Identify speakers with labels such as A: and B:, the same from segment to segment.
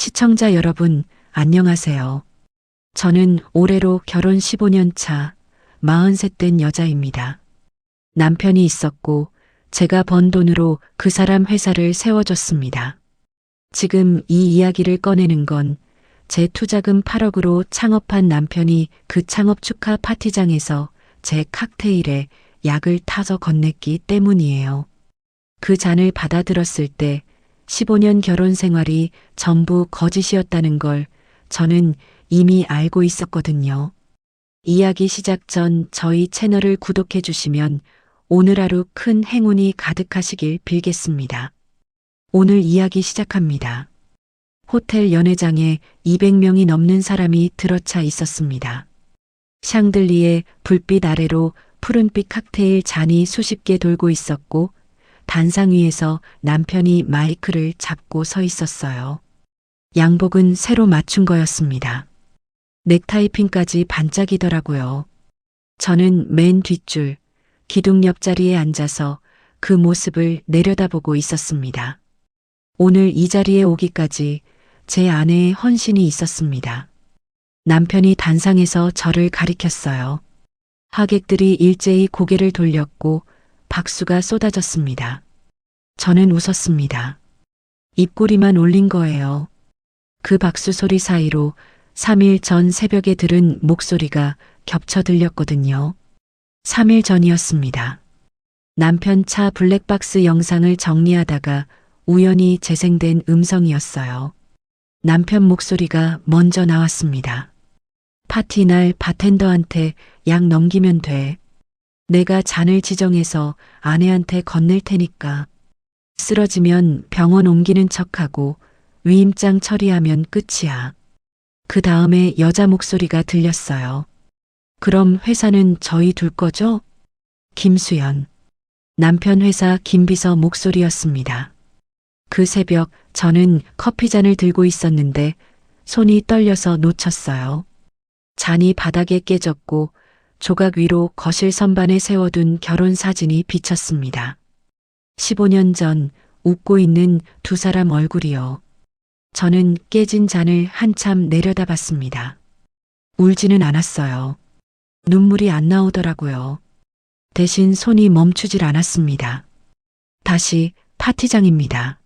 A: 시청자 여러분, 안녕하세요. 저는 올해로 결혼 15년 차 43된 여자입니다. 남편이 있었고 제가 번 돈으로 그 사람 회사를 세워줬습니다. 지금 이 이야기를 꺼내는 건 제 투자금 8억으로 창업한 남편이 그 창업 축하 파티장에서 제 칵테일에 약을 타서 건넸기 때문이에요. 그 잔을 받아들었을 때 15년 결혼 생활이 전부 거짓이었다는 걸 저는 이미 알고 있었거든요. 이야기 시작 전 저희 채널을 구독해 주시면 오늘 하루 큰 행운이 가득하시길 빌겠습니다. 오늘 이야기 시작합니다. 호텔 연회장에 200명이 넘는 사람이 들어차 있었습니다. 샹들리에 불빛 아래로 푸른빛 칵테일 잔이 수십 개 돌고 있었고 단상 위에서 남편이 마이크를 잡고 서 있었어요. 양복은 새로 맞춘 거였습니다. 넥타이핀까지 반짝이더라고요. 저는 맨 뒷줄, 기둥 옆자리에 앉아서 그 모습을 내려다보고 있었습니다. 오늘 이 자리에 오기까지 제 아내의 헌신이 있었습니다. 남편이 단상에서 저를 가리켰어요. 하객들이 일제히 고개를 돌렸고 박수가 쏟아졌습니다. 저는 웃었습니다. 입꼬리만 올린 거예요. 그 박수 소리 사이로 3일 전 새벽에 들은 목소리가 겹쳐 들렸거든요. 3일 전이었습니다. 남편 차 블랙박스 영상을 정리하다가 우연히 재생된 음성이었어요. 남편 목소리가 먼저 나왔습니다. 파티 날 바텐더한테 약 넘기면 돼. 내가 잔을 지정해서 아내한테 건넬 테니까. 쓰러지면 병원 옮기는 척하고 위임장 처리하면 끝이야. 그 다음에 여자 목소리가 들렸어요. 그럼 회사는 저희 둘 거죠? 김수연. 남편 회사 김비서 목소리였습니다. 그 새벽 저는 커피잔을 들고 있었는데 손이 떨려서 놓쳤어요. 잔이 바닥에 깨졌고 조각 위로 거실 선반에 세워둔 결혼 사진이 비쳤습니다. 15년 전 웃고 있는 두 사람 얼굴이요. 저는 깨진 잔을 한참 내려다봤습니다. 울지는 않았어요. 눈물이 안 나오더라고요. 대신 손이 멈추질 않았습니다. 다시 파티장입니다.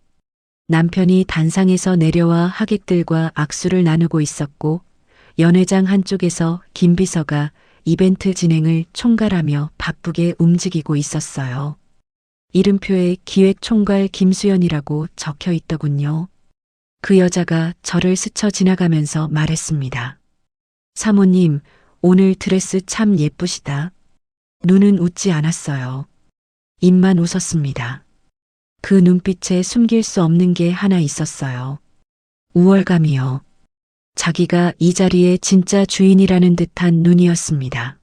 A: 남편이 단상에서 내려와 하객들과 악수를 나누고 있었고 연회장 한쪽에서 김 비서가 이벤트 진행을 총괄하며 바쁘게 움직이고 있었어요. 이름표에 기획총괄 김수연이라고 적혀 있더군요. 그 여자가 저를 스쳐 지나가면서 말했습니다. 사모님, 오늘 드레스 참 예쁘시다. 눈은 웃지 않았어요. 입만 웃었습니다. 그 눈빛에 숨길 수 없는 게 하나 있었어요. 우월감이요. 자기가 이 자리의 진짜 주인이라는 듯한 눈이었습니다.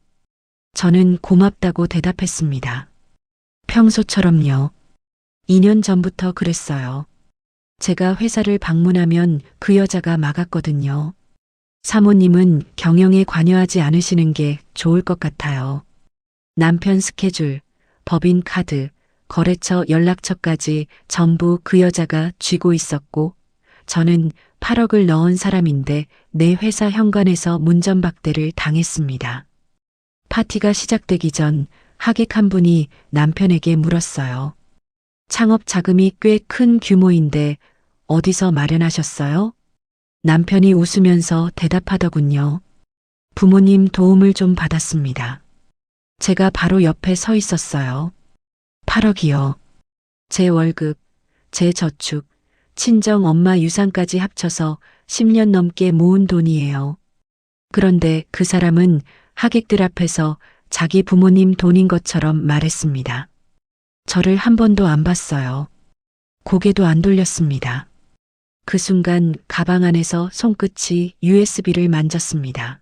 A: 저는 고맙다고 대답했습니다. 평소처럼요. 2년 전부터 그랬어요. 제가 회사를 방문하면 그 여자가 막았거든요. 사모님은 경영에 관여하지 않으시는 게 좋을 것 같아요. 남편 스케줄, 법인 카드, 거래처 연락처까지 전부 그 여자가 쥐고 있었고 저는 8억을 넣은 사람인데 내 회사 현관에서 문전박대를 당했습니다. 파티가 시작되기 전 하객 한 분이 남편에게 물었어요. 창업 자금이 꽤 큰 규모인데 어디서 마련하셨어요? 남편이 웃으면서 대답하더군요. 부모님 도움을 좀 받았습니다. 제가 바로 옆에 서 있었어요. 8억이요. 제 월급, 제 저축, 친정 엄마 유산까지 합쳐서 10년 넘게 모은 돈이에요. 그런데 그 사람은 하객들 앞에서 자기 부모님 돈인 것처럼 말했습니다. 저를 한 번도 안 봤어요. 고개도 안 돌렸습니다. 그 순간 가방 안에서 손끝이 USB를 만졌습니다.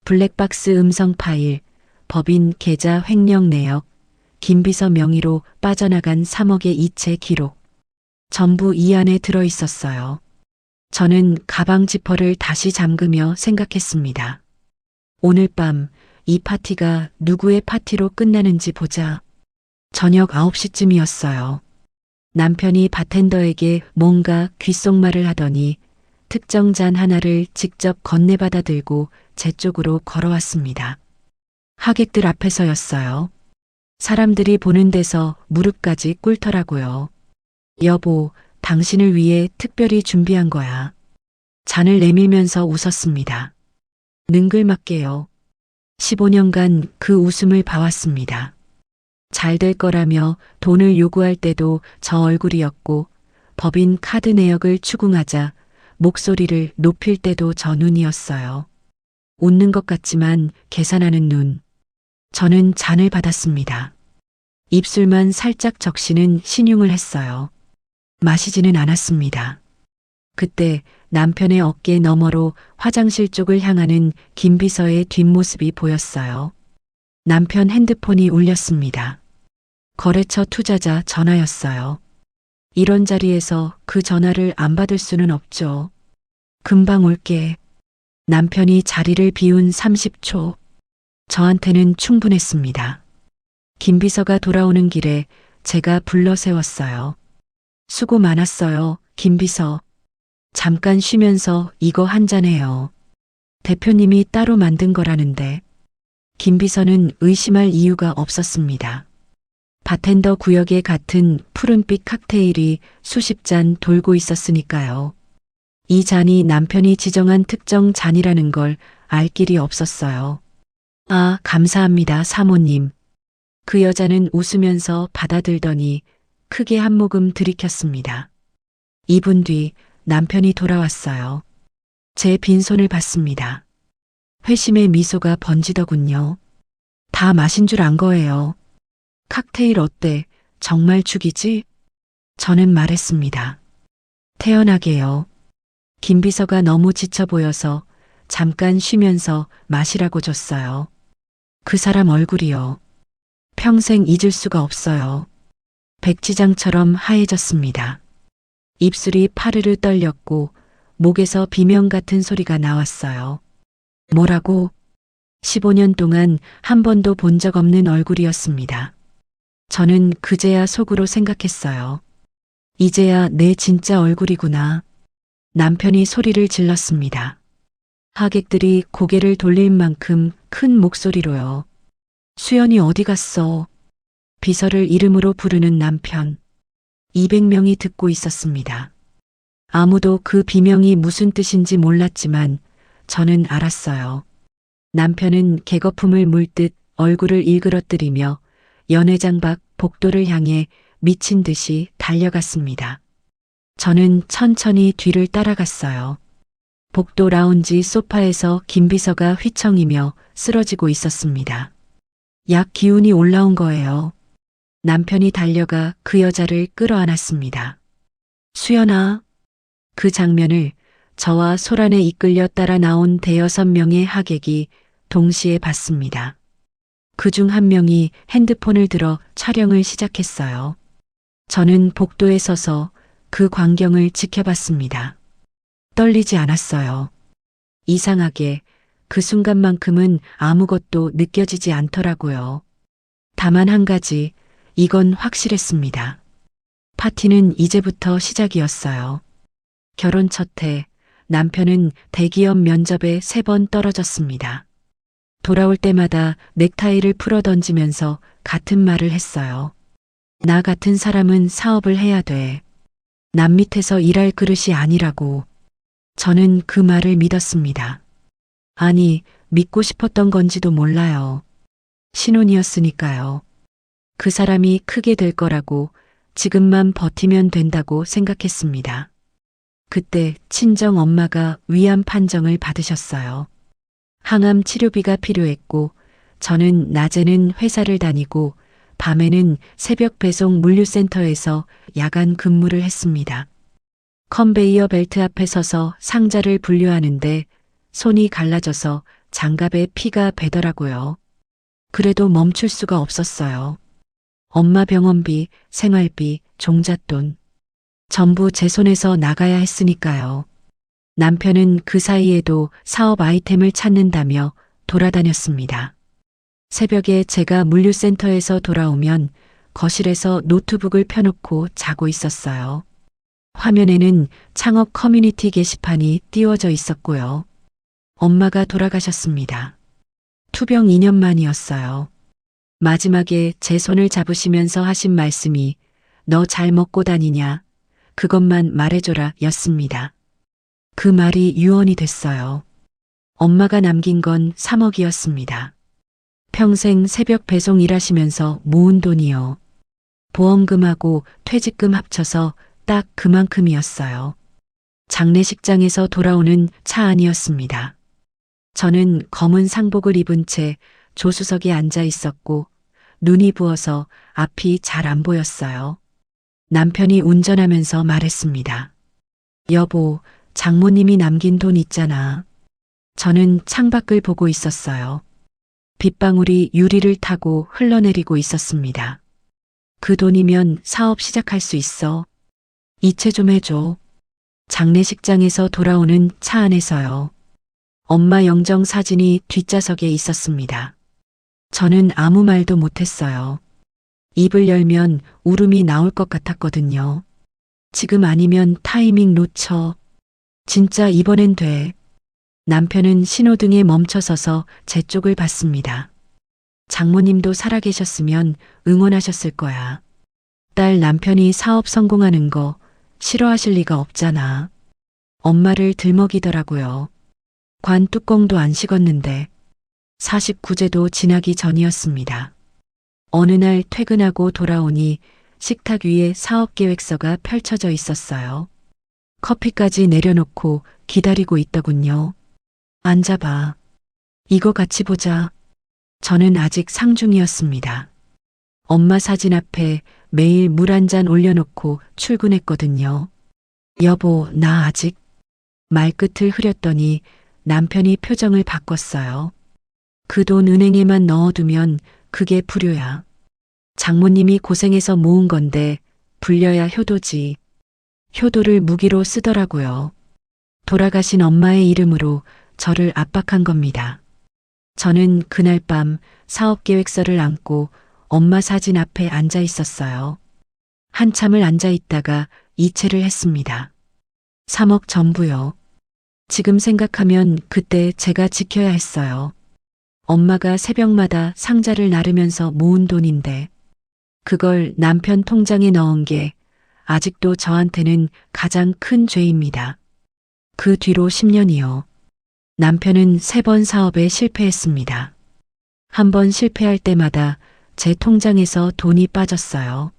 A: 블랙박스 음성 파일, 법인 계좌 횡령 내역, 김비서 명의로 빠져나간 3억의 이체 기록. 전부 이 안에 들어 있었어요. 저는 가방 지퍼를 다시 잠그며 생각했습니다. 오늘 밤 이 파티가 누구의 파티로 끝나는지 보자. 저녁 9시쯤이었어요. 남편이 바텐더에게 뭔가 귓속말을 하더니 특정 잔 하나를 직접 건네받아 들고 제 쪽으로 걸어왔습니다. 하객들 앞에서였어요. 사람들이 보는 데서 무릎까지 꿇더라고요. 여보, 당신을 위해 특별히 준비한 거야. 잔을 내밀면서 웃었습니다. 능글맞게요. 15년간 그 웃음을 봐왔습니다. 잘 될 거라며 돈을 요구할 때도 저 얼굴이었고, 법인 카드 내역을 추궁하자 목소리를 높일 때도 저 눈이었어요. 웃는 것 같지만 계산하는 눈. 저는 잔을 받았습니다. 입술만 살짝 적시는 신용을 했어요. 마시지는 않았습니다. 그때 남편의 어깨 너머로 화장실 쪽을 향하는 김비서의 뒷모습이 보였어요. 남편 핸드폰이 울렸습니다. 거래처 투자자 전화였어요. 이런 자리에서 그 전화를 안 받을 수는 없죠. 금방 올게. 남편이 자리를 비운 30초. 저한테는 충분했습니다. 김비서가 돌아오는 길에 제가 불러 세웠어요. 수고 많았어요, 김비서. 잠깐 쉬면서 이거 한잔해요. 대표님이 따로 만든 거라는데. 김비서는 의심할 이유가 없었습니다. 바텐더 구역에 같은 푸른빛 칵테일이 수십 잔 돌고 있었으니까요. 이 잔이 남편이 지정한 특정 잔이라는 걸 알 길이 없었어요. 아, 감사합니다, 사모님. 그 여자는 웃으면서 받아들더니 크게 한 모금 들이켰습니다. 2분 뒤 남편이 돌아왔어요. 제 빈손을 봤습니다. 회심의 미소가 번지더군요. 다 마신 줄 안 거예요. 칵테일 어때? 정말 죽이지? 저는 말했습니다. 태연하게요. 김비서가 너무 지쳐 보여서 잠깐 쉬면서 마시라고 줬어요. 그 사람 얼굴이요. 평생 잊을 수가 없어요. 백지장처럼 하얘졌습니다. 입술이 파르르 떨렸고 목에서 비명 같은 소리가 나왔어요. 뭐라고? 15년 동안 한 번도 본 적 없는 얼굴이었습니다. 저는 그제야 속으로 생각했어요. 이제야 내 진짜 얼굴이구나. 남편이 소리를 질렀습니다. 하객들이 고개를 돌릴 만큼 큰 목소리로요. 수연이 어디 갔어? 비서를 이름으로 부르는 남편. 200명이 듣고 있었습니다. 아무도 그 비명이 무슨 뜻인지 몰랐지만 저는 알았어요. 남편은 개거품을 물듯 얼굴을 일그러뜨리며 연회장 밖 복도를 향해 미친 듯이 달려갔습니다. 저는 천천히 뒤를 따라갔어요. 복도 라운지 소파에서 김비서가 휘청이며 쓰러지고 있었습니다. 약 기운이 올라온 거예요. 남편이 달려가 그 여자를 끌어안았습니다. 수연아. 그 장면을 저와 소란에 이끌려 따라 나온 대여섯 명의 하객이 동시에 봤습니다. 그중 한 명이 핸드폰을 들어 촬영을 시작했어요. 저는 복도에 서서 그 광경을 지켜봤습니다. 떨리지 않았어요. 이상하게 그 순간만큼은 아무것도 느껴지지 않더라고요. 다만 한 가지, 이건 확실했습니다. 파티는 이제부터 시작이었어요. 결혼 첫 해, 남편은 대기업 면접에 3번 떨어졌습니다. 돌아올 때마다 넥타이를 풀어 던지면서 같은 말을 했어요. 나 같은 사람은 사업을 해야 돼. 남 밑에서 일할 그릇이 아니라고. 저는 그 말을 믿었습니다. 아니, 믿고 싶었던 건지도 몰라요. 신혼이었으니까요. 그 사람이 크게 될 거라고 지금만 버티면 된다고 생각했습니다. 그때 친정 엄마가 위암 판정을 받으셨어요. 항암 치료비가 필요했고 저는 낮에는 회사를 다니고 밤에는 새벽 배송 물류센터에서 야간 근무를 했습니다. 컨베이어 벨트 앞에 서서 상자를 분류하는데 손이 갈라져서 장갑에 피가 배더라고요. 그래도 멈출 수가 없었어요. 엄마 병원비, 생활비, 종잣돈. 전부 제 손에서 나가야 했으니까요. 남편은 그 사이에도 사업 아이템을 찾는다며 돌아다녔습니다. 새벽에 제가 물류센터에서 돌아오면 거실에서 노트북을 펴놓고 자고 있었어요. 화면에는 창업 커뮤니티 게시판이 띄워져 있었고요. 엄마가 돌아가셨습니다. 투병 2년 만이었어요. 마지막에 제 손을 잡으시면서 하신 말씀이 너 잘 먹고 다니냐? 그것만 말해줘라 였습니다. 그 말이 유언이 됐어요. 엄마가 남긴 건 3억이었습니다. 평생 새벽 배송 일하시면서 모은 돈이요. 보험금하고 퇴직금 합쳐서 딱 그만큼이었어요. 장례식장에서 돌아오는 차 안이었습니다. 저는 검은 상복을 입은 채 조수석에 앉아 있었고 눈이 부어서 앞이 잘 안 보였어요. 남편이 운전하면서 말했습니다. 여보, 장모님이 남긴 돈 있잖아. 저는 창밖을 보고 있었어요. 빗방울이 유리를 타고 흘러내리고 있었습니다. 그 돈이면 사업 시작할 수 있어. 이체 좀 해줘. 장례식장에서 돌아오는 차 안에서요. 엄마 영정 사진이 뒷좌석에 있었습니다. 저는 아무 말도 못했어요. 입을 열면 울음이 나올 것 같았거든요. 지금 아니면 타이밍 놓쳐. 진짜 이번엔 돼. 남편은 신호등에 멈춰서서 제 쪽을 봤습니다. 장모님도 살아계셨으면 응원하셨을 거야. 딸 남편이 사업 성공하는 거 싫어하실 리가 없잖아. 엄마를 들먹이더라고요. 관 뚜껑도 안 식었는데 49제도 지나기 전이었습니다. 어느 날 퇴근하고 돌아오니 식탁 위에 사업계획서가 펼쳐져 있었어요. 커피까지 내려놓고 기다리고 있더군요. 앉아봐. 이거 같이 보자. 저는 아직 상중이었습니다. 엄마 사진 앞에 매일 물 한 잔 올려놓고 출근했거든요. 여보, 나 아직 말끝을 흐렸더니 남편이 표정을 바꿨어요. 그 돈 은행에만 넣어두면 그게 불효야. 장모님이 고생해서 모은 건데 불려야 효도지. 효도를 무기로 쓰더라고요. 돌아가신 엄마의 이름으로 저를 압박한 겁니다. 저는 그날 밤 사업계획서를 안고 엄마 사진 앞에 앉아 있었어요. 한참을 앉아 있다가 이체를 했습니다. 3억 전부요. 지금 생각하면 그때 제가 지켜야 했어요. 엄마가 새벽마다 상자를 나르면서 모은 돈인데 그걸 남편 통장에 넣은 게 아직도 저한테는 가장 큰 죄입니다. 그 뒤로 10년이요. 남편은 3번 사업에 실패했습니다. 한 번 실패할 때마다 제 통장에서 돈이 빠졌어요.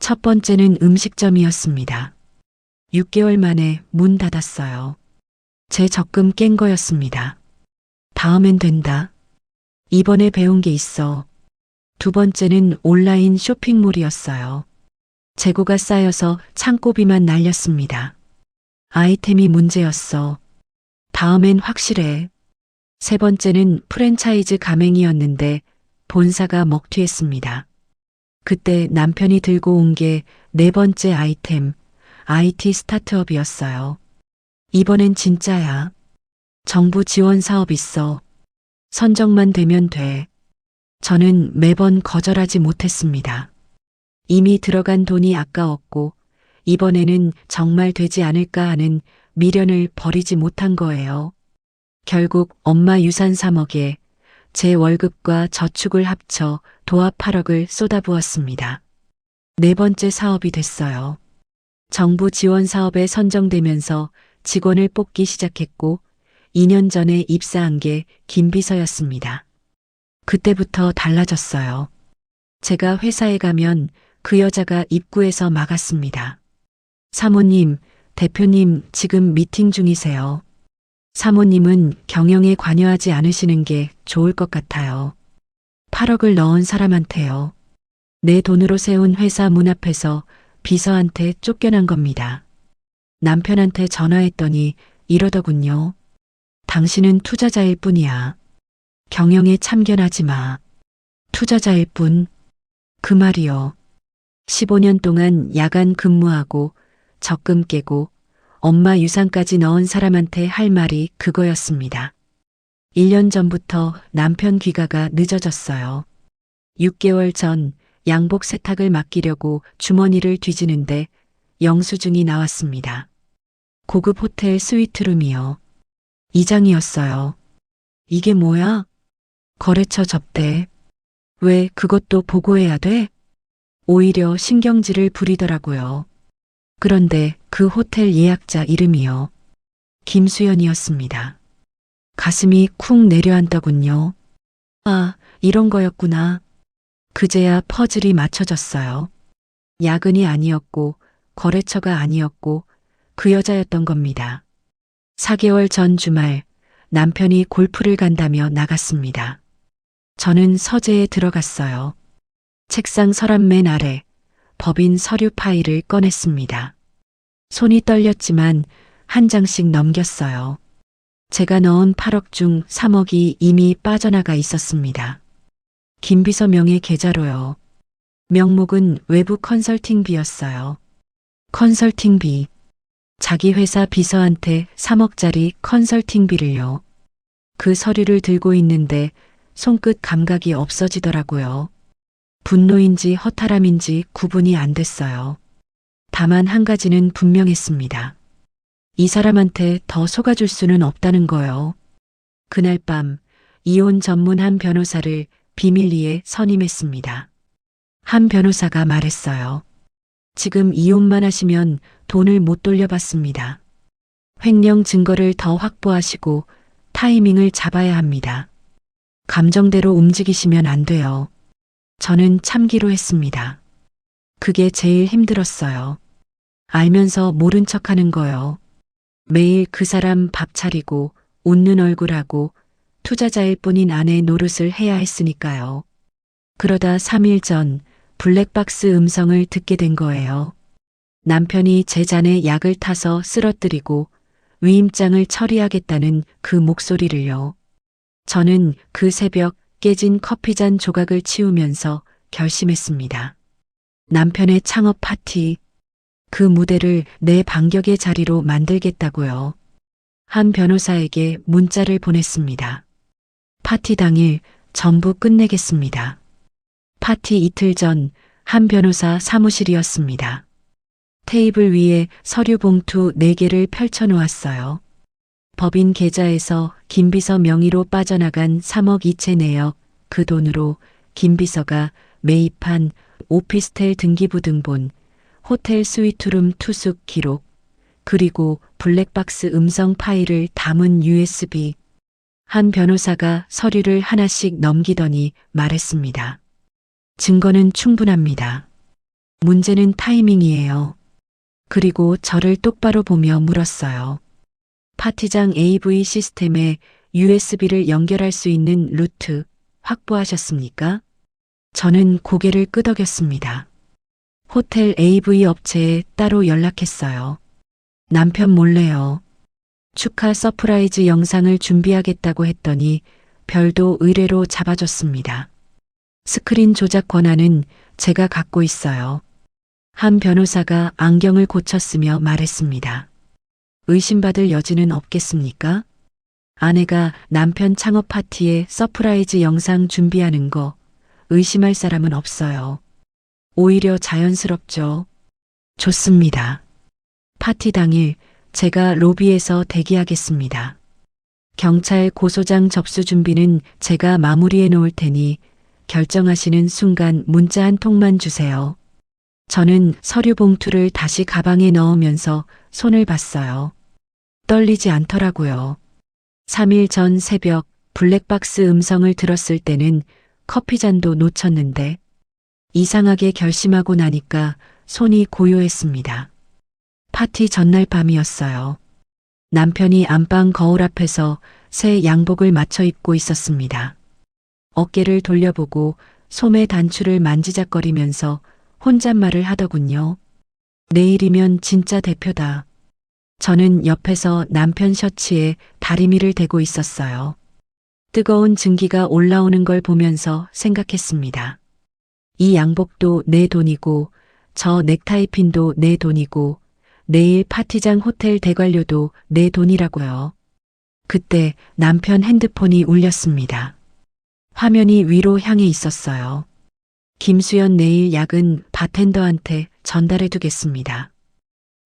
A: 첫 번째는 음식점이었습니다. 6개월 만에 문 닫았어요. 제 적금 깬 거였습니다. 다음엔 된다. 이번에 배운 게 있어. 두 번째는 온라인 쇼핑몰이었어요. 재고가 쌓여서 창고비만 날렸습니다. 아이템이 문제였어. 다음엔 확실해. 세 번째는 프랜차이즈 가맹이었는데 본사가 먹튀했습니다. 그때 남편이 들고 온 게 네 번째 아이템, IT 스타트업이었어요. 이번엔 진짜야. 정부 지원 사업 있어. 선정만 되면 돼. 저는 매번 거절하지 못했습니다. 이미 들어간 돈이 아까웠고 이번에는 정말 되지 않을까 하는 미련을 버리지 못한 거예요. 결국 엄마 유산 3억에 제 월급과 저축을 합쳐 도합 8억을 쏟아부었습니다. 네 번째 사업이 됐어요. 정부 지원 사업에 선정되면서 직원을 뽑기 시작했고 2년 전에 입사한 게 김비서였습니다. 그때부터 달라졌어요. 제가 회사에 가면 그 여자가 입구에서 막았습니다. 사모님, 대표님 지금 미팅 중이세요. 사모님은 경영에 관여하지 않으시는 게 좋을 것 같아요. 8억을 넣은 사람한테요. 내 돈으로 세운 회사 문 앞에서 비서한테 쫓겨난 겁니다. 남편한테 전화했더니 이러더군요. 당신은 투자자일 뿐이야. 경영에 참견하지 마. 투자자일 뿐. 그 말이요. 15년 동안 야간 근무하고 적금 깨고 엄마 유산까지 넣은 사람한테 할 말이 그거였습니다. 1년 전부터 남편 귀가가 늦어졌어요. 6개월 전 양복 세탁을 맡기려고 주머니를 뒤지는데 영수증이 나왔습니다. 고급 호텔 스위트룸이요. 2장이었어요. 이게 뭐야? 거래처 접대. 왜 그것도 보고해야 돼? 오히려 신경질을 부리더라고요. 그런데 그 호텔 예약자 이름이요. 김수연이었습니다. 가슴이 쿵 내려앉더군요. 아, 이런 거였구나. 그제야 퍼즐이 맞춰졌어요. 야근이 아니었고 거래처가 아니었고 그 여자였던 겁니다. 4개월 전 주말 남편이 골프를 간다며 나갔습니다. 저는 서재에 들어갔어요. 책상 서랍 맨 아래 법인 서류 파일을 꺼냈습니다. 손이 떨렸지만 한 장씩 넘겼어요. 제가 넣은 8억 중 3억이 이미 빠져나가 있었습니다. 김비서 명의 계좌로요. 명목은 외부 컨설팅비였어요. 컨설팅비. 자기 회사 비서한테 3억짜리 컨설팅비를요. 그 서류를 들고 있는데 손끝 감각이 없어지더라고요. 분노인지 허탈함인지 구분이 안 됐어요. 다만 한 가지는 분명했습니다. 이 사람한테 더 속아줄 수는 없다는 거요. 그날 밤 이혼 전문 한 변호사를 비밀리에 선임했습니다. 한 변호사가 말했어요. 지금 이혼만 하시면 돈을 못 돌려받습니다. 횡령 증거를 더 확보하시고 타이밍을 잡아야 합니다. 감정대로 움직이시면 안 돼요. 저는 참기로 했습니다. 그게 제일 힘들었어요. 알면서 모른 척하는 거요. 매일 그 사람 밥 차리고 웃는 얼굴하고 투자자일 뿐인 아내 노릇을 해야 했으니까요. 그러다 3일 전 블랙박스 음성을 듣게 된 거예요. 남편이 제 잔에 약을 타서 쓰러뜨리고 위임장을 처리하겠다는 그 목소리를요. 저는 그 새벽 깨진 커피잔 조각을 치우면서 결심했습니다. 남편의 창업 파티, 그 무대를 내 반격의 자리로 만들겠다고요. 한 변호사에게 문자를 보냈습니다. 파티 당일 전부 끝내겠습니다. 파티 이틀 전 한 변호사 사무실이었습니다. 테이블 위에 서류 봉투 4개를 펼쳐 놓았어요. 법인 계좌에서 김비서 명의로 빠져나간 3억 이체 내역, 그 돈으로 김비서가 매입한 오피스텔 등기부등본, 호텔 스위트룸 투숙 기록, 그리고 블랙박스 음성 파일을 담은 USB. 한 변호사가 서류를 하나씩 넘기더니 말했습니다. 증거는 충분합니다. 문제는 타이밍이에요. 그리고 저를 똑바로 보며 물었어요. 파티장 AV 시스템에 USB를 연결할 수 있는 루트 확보하셨습니까? 저는 고개를 끄덕였습니다. 호텔 AV 업체에 따로 연락했어요. 남편 몰래요. 축하 서프라이즈 영상을 준비하겠다고 했더니 별도 의뢰로 잡아줬습니다. 스크린 조작 권한은 제가 갖고 있어요. 한 변호사가 안경을 고쳤으며 말했습니다. 의심받을 여지는 없겠습니까? 아내가 남편 창업 파티에 서프라이즈 영상 준비하는 거 의심할 사람은 없어요. 오히려 자연스럽죠. 좋습니다. 파티 당일 제가 로비에서 대기하겠습니다. 경찰 고소장 접수 준비는 제가 마무리해 놓을 테니 결정하시는 순간 문자 한 통만 주세요. 저는 서류 봉투를 다시 가방에 넣으면서 손을 봤어요. 떨리지 않더라고요. 3일 전 새벽 블랙박스 음성을 들었을 때는 커피잔도 놓쳤는데 이상하게 결심하고 나니까 손이 고요했습니다. 파티 전날 밤이었어요. 남편이 안방 거울 앞에서 새 양복을 맞춰 입고 있었습니다. 어깨를 돌려보고 소매 단추를 만지작거리면서 혼잣말을 하더군요. 내일이면 진짜 대표다. 저는 옆에서 남편 셔츠에 다리미를 대고 있었어요. 뜨거운 증기가 올라오는 걸 보면서 생각했습니다. 이 양복도 내 돈이고 저 넥타이핀도 내 돈이고 내일 파티장 호텔 대관료도 내 돈이라고요. 그때 남편 핸드폰이 울렸습니다. 화면이 위로 향해 있었어요. 김수연 내일 약은 바텐더한테 전달해 두겠습니다.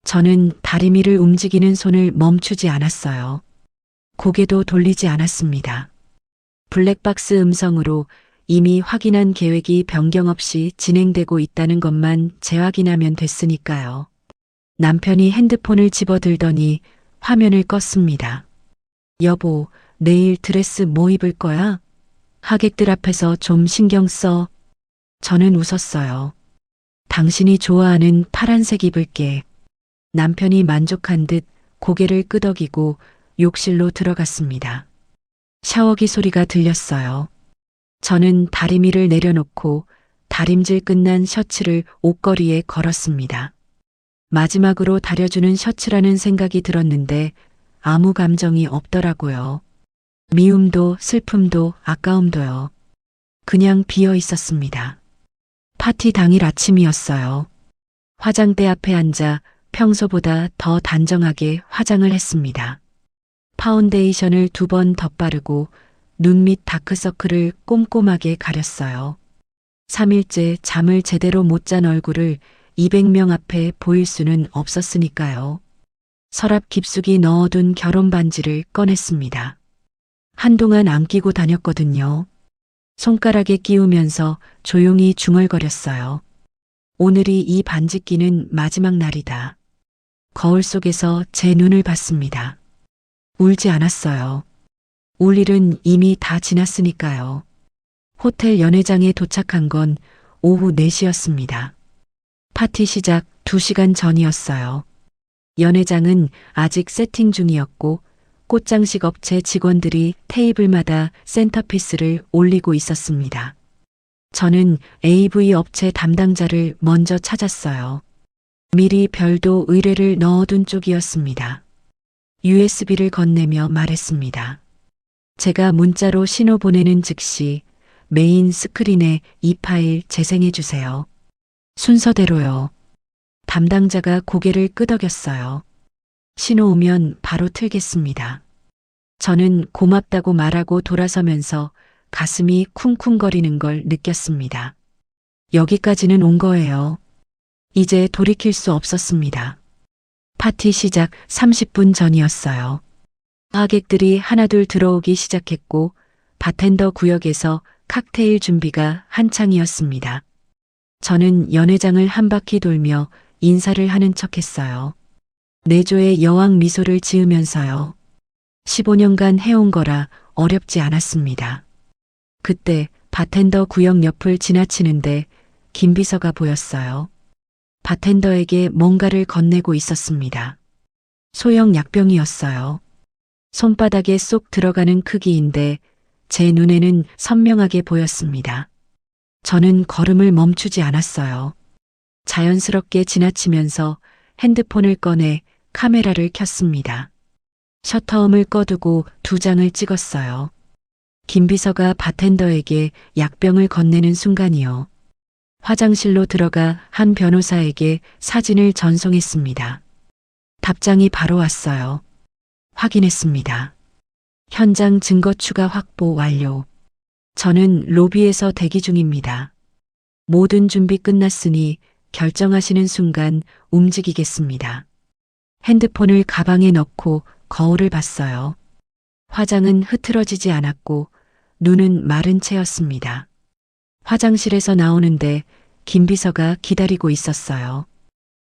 A: 저는 다리미를 움직이는 손을 멈추지 않았어요. 고개도 돌리지 않았습니다. 블랙박스 음성으로 이미 확인한 계획이 변경 없이 진행되고 있다는 것만 재확인하면 됐으니까요. 남편이 핸드폰을 집어들더니 화면을 껐습니다. 여보, 내일 드레스 뭐 입을 거야? 하객들 앞에서 좀 신경 써. 저는 웃었어요. 당신이 좋아하는 파란색 입을게. 남편이 만족한 듯 고개를 끄덕이고 욕실로 들어갔습니다. 샤워기 소리가 들렸어요. 저는 다리미를 내려놓고 다림질 끝난 셔츠를 옷걸이에 걸었습니다. 마지막으로 다려주는 셔츠라는 생각이 들었는데 아무 감정이 없더라고요. 미움도 슬픔도 아까움도요. 그냥 비어 있었습니다. 파티 당일 아침이었어요. 화장대 앞에 앉아 평소보다 더 단정하게 화장을 했습니다. 파운데이션을 2번 덧바르고 눈 밑 다크서클을 꼼꼼하게 가렸어요. 3일째 잠을 제대로 못 잔 얼굴을 200명 앞에 보일 수는 없었으니까요. 서랍 깊숙이 넣어둔 결혼 반지를 꺼냈습니다. 한동안 안 끼고 다녔거든요. 손가락에 끼우면서 조용히 중얼거렸어요. 오늘이 이 반지 끼는 마지막 날이다. 거울 속에서 제 눈을 봤습니다. 울지 않았어요. 울 일은 이미 다 지났으니까요. 호텔 연회장에 도착한 건 오후 4시였습니다. 파티 시작 2시간 전이었어요. 연회장은 아직 세팅 중이었고 꽃장식 업체 직원들이 테이블마다 센터피스를 올리고 있었습니다. 저는 AV 업체 담당자를 먼저 찾았어요. 미리 별도 의뢰를 넣어둔 쪽이었습니다. USB를 건네며 말했습니다. 제가 문자로 신호 보내는 즉시 메인 스크린에 이 파일 재생해 주세요. 순서대로요. 담당자가 고개를 끄덕였어요. 신호 오면 바로 틀겠습니다. 저는 고맙다고 말하고 돌아서면서 가슴이 쿵쿵거리는 걸 느꼈습니다. 여기까지는 온 거예요. 이제 돌이킬 수 없었습니다. 파티 시작 30분 전이었어요. 하객들이 하나둘 들어오기 시작했고 바텐더 구역에서 칵테일 준비가 한창이었습니다. 저는 연회장을 한 바퀴 돌며 인사를 하는 척했어요. 내조의 여왕 미소를 지으면서요. 15년간 해온 거라 어렵지 않았습니다. 그때 바텐더 구역 옆을 지나치는데 김 비서가 보였어요. 바텐더에게 뭔가를 건네고 있었습니다. 소형 약병이었어요. 손바닥에 쏙 들어가는 크기인데 제 눈에는 선명하게 보였습니다. 저는 걸음을 멈추지 않았어요. 자연스럽게 지나치면서 핸드폰을 꺼내 카메라를 켰습니다. 셔터음을 꺼두고 2장을 찍었어요. 김 비서가 바텐더에게 약병을 건네는 순간이요. 화장실로 들어가 한 변호사에게 사진을 전송했습니다. 답장이 바로 왔어요. 확인했습니다. 현장 증거 추가 확보 완료. 저는 로비에서 대기 중입니다. 모든 준비 끝났으니 결정하시는 순간 움직이겠습니다. 핸드폰을 가방에 넣고 거울을 봤어요. 화장은 흐트러지지 않았고 눈은 마른 채였습니다. 화장실에서 나오는데 김 비서가 기다리고 있었어요.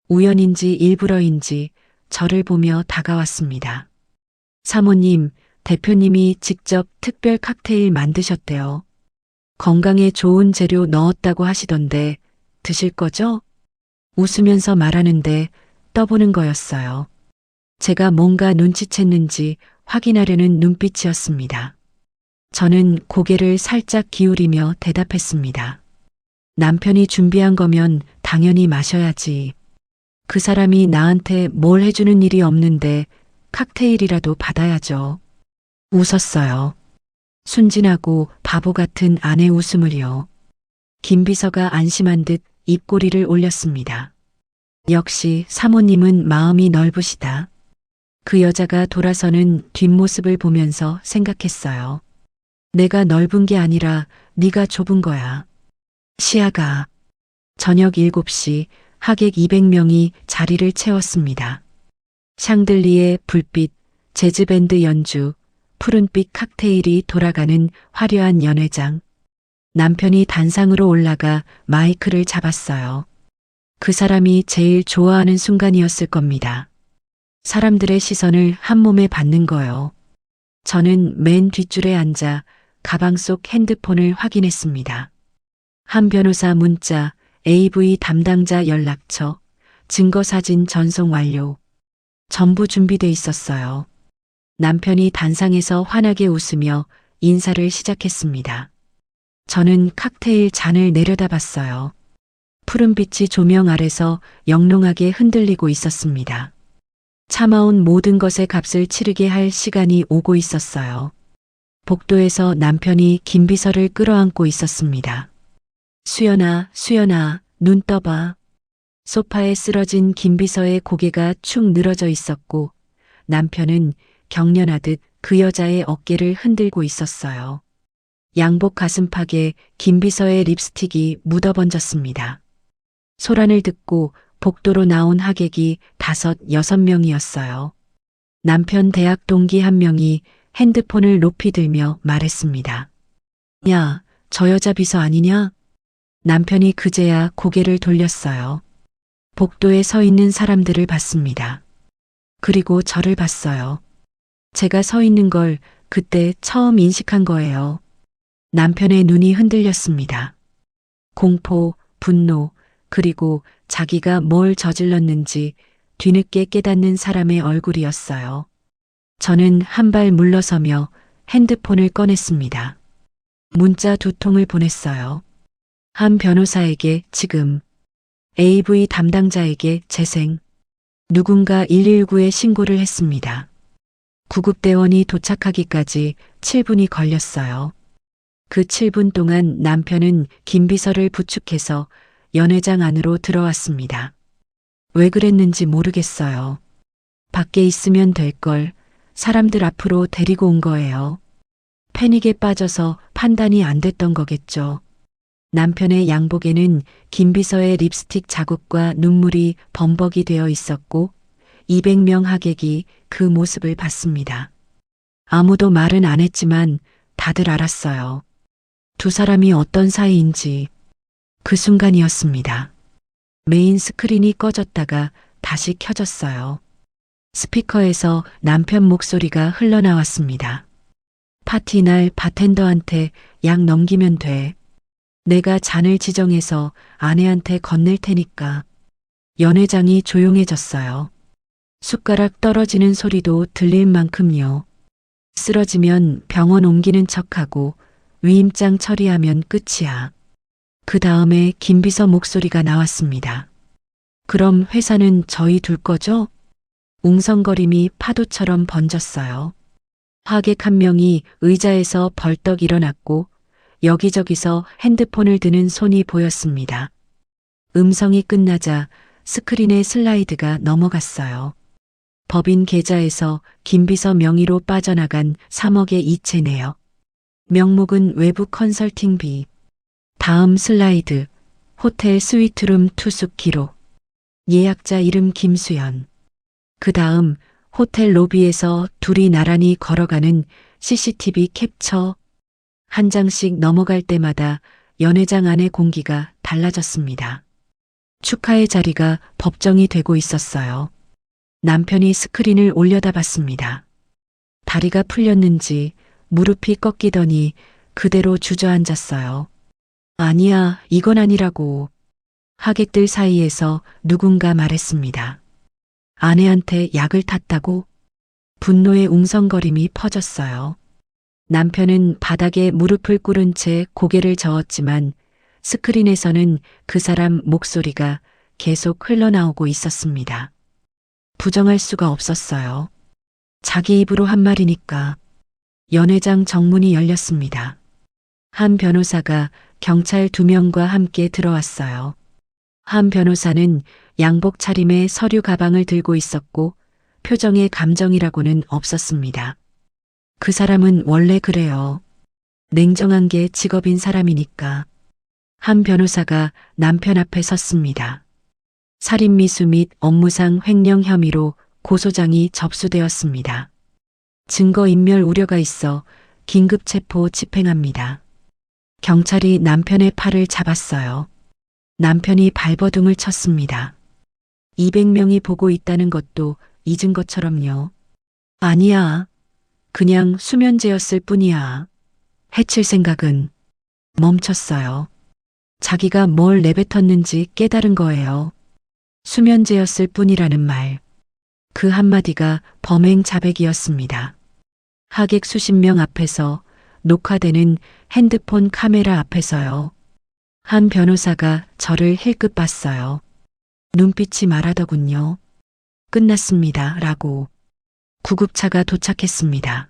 A: 우연인지 일부러인지 저를 보며 다가왔습니다. 사모님, 대표님이 직접 특별 칵테일 만드셨대요. 건강에 좋은 재료 넣었다고 하시던데 드실 거죠? 웃으면서 말하는데 떠보는 거였어요. 제가 뭔가 눈치챘는지 확인하려는 눈빛이었습니다. 저는 고개를 살짝 기울이며 대답했습니다. 남편이 준비한 거면 당연히 마셔야지. 그 사람이 나한테 뭘 해주는 일이 없는데 칵테일이라도 받아야죠. 웃었어요. 순진하고 바보 같은 아내 웃음을요. 김 비서가 안심한 듯 입꼬리를 올렸습니다. 역시 사모님은 마음이 넓으시다. 그 여자가 돌아서는 뒷모습을 보면서 생각했어요. 내가 넓은 게 아니라 네가 좁은 거야. 시아가 저녁 7시 하객 200명이 자리를 채웠습니다. 샹들리에 불빛, 재즈밴드 연주, 푸른빛 칵테일이 돌아가는 화려한 연회장. 남편이 단상으로 올라가 마이크를 잡았어요. 그 사람이 제일 좋아하는 순간이었을 겁니다. 사람들의 시선을 한 몸에 받는 거요. 저는 맨 뒷줄에 앉아 가방 속 핸드폰을 확인했습니다. 한 변호사 문자, AV 담당자 연락처, 증거사진 전송 완료. 전부 준비돼 있었어요. 남편이 단상에서 환하게 웃으며 인사를 시작했습니다. 저는 칵테일 잔을 내려다봤어요. 푸른빛이 조명 아래서 영롱하게 흔들리고 있었습니다. 참아온 모든 것의 값을 치르게 할 시간이 오고 있었어요. 복도에서 남편이 김비서를 끌어안고 있었습니다. 수연아, 수연아, 눈 떠봐. 소파에 쓰러진 김비서의 고개가 축 늘어져 있었고 남편은 경련하듯 그 여자의 어깨를 흔들고 있었어요. 양복 가슴팍에 김비서의 립스틱이 묻어번졌습니다. 소란을 듣고 복도로 나온 하객이 5, 6명이었어요. 남편 대학 동기 한 명이 핸드폰을 높이 들며 말했습니다. 야, 저 여자 비서 아니냐? 남편이 그제야 고개를 돌렸어요. 복도에 서 있는 사람들을 봤습니다. 그리고 저를 봤어요. 제가 서 있는 걸 그때 처음 인식한 거예요. 남편의 눈이 흔들렸습니다. 공포, 분노, 그리고 자기가 뭘 저질렀는지 뒤늦게 깨닫는 사람의 얼굴이었어요. 저는 한 발 물러서며 핸드폰을 꺼냈습니다. 문자 2통을 보냈어요. 한 변호사에게 지금, AV 담당자에게 재생, 누군가 119에 신고를 했습니다. 구급대원이 도착하기까지 7분이 걸렸어요. 그 7분 동안 남편은 김비서를 부축해서 연회장 안으로 들어왔습니다. 왜 그랬는지 모르겠어요. 밖에 있으면 될 걸 사람들 앞으로 데리고 온 거예요. 패닉에 빠져서 판단이 안 됐던 거겠죠. 남편의 양복에는 김비서의 립스틱 자국과 눈물이 범벅이 되어 있었고 200명 하객이 그 모습을 봤습니다. 아무도 말은 안 했지만 다들 알았어요. 두 사람이 어떤 사이인지. 그 순간이었습니다. 메인 스크린이 꺼졌다가 다시 켜졌어요. 스피커에서 남편 목소리가 흘러나왔습니다. 파티 날 바텐더한테 약 넘기면 돼. 내가 잔을 지정해서 아내한테 건넬 테니까. 연회장이 조용해졌어요. 숟가락 떨어지는 소리도 들릴 만큼요. 쓰러지면 병원 옮기는 척하고 위임장 처리하면 끝이야. 그 다음에 김비서 목소리가 나왔습니다. 그럼 회사는 저희 둘 거죠? 웅성거림이 파도처럼 번졌어요. 하객 한 명이 의자에서 벌떡 일어났고 여기저기서 핸드폰을 드는 손이 보였습니다. 음성이 끝나자 스크린의 슬라이드가 넘어갔어요. 법인 계좌에서 김비서 명의로 빠져나간 3억의 이체 내역. 명목은 외부 컨설팅비. 다음 슬라이드. 호텔 스위트룸 투숙 기록. 예약자 이름 김수연. 그 다음 호텔 로비에서 둘이 나란히 걸어가는 CCTV 캡처. 한 장씩 넘어갈 때마다 연회장 안의 공기가 달라졌습니다. 축하의 자리가 법정이 되고 있었어요. 남편이 스크린을 올려다봤습니다. 다리가 풀렸는지 무릎이 꺾이더니 그대로 주저앉았어요. 아니야, 이건 아니라고. 하객들 사이에서 누군가 말했습니다. 아내한테 약을 탔다고? 분노의 웅성거림이 퍼졌어요. 남편은 바닥에 무릎을 꿇은 채 고개를 저었지만 스크린에서는 그 사람 목소리가 계속 흘러나오고 있었습니다. 부정할 수가 없었어요. 자기 입으로 한 말이니까. 연회장 정문이 열렸습니다. 한 변호사가 경찰 2명과 함께 들어왔어요. 한 변호사는 양복 차림에 서류 가방을 들고 있었고 표정에 감정이라고는 없었습니다. 그 사람은 원래 그래요. 냉정한 게 직업인 사람이니까. 한 변호사가 남편 앞에 섰습니다. 살인미수 및 업무상 횡령 혐의로 고소장이 접수되었습니다. 증거인멸 우려가 있어 긴급체포 집행합니다. 경찰이 남편의 팔을 잡았어요. 남편이 발버둥을 쳤습니다. 200명이 보고 있다는 것도 잊은 것처럼요. 아니야. 그냥 수면제였을 뿐이야. 해칠 생각은 멈췄어요. 자기가 뭘 내뱉었는지 깨달은 거예요. 수면제였을 뿐이라는 말. 그 한마디가 범행 자백이었습니다. 하객 수십 명 앞에서 녹화되는 핸드폰 카메라 앞에서요. 한 변호사가 저를 힐끗 봤어요. 눈빛이 말하더군요. 끝났습니다. 라고. 구급차가 도착했습니다.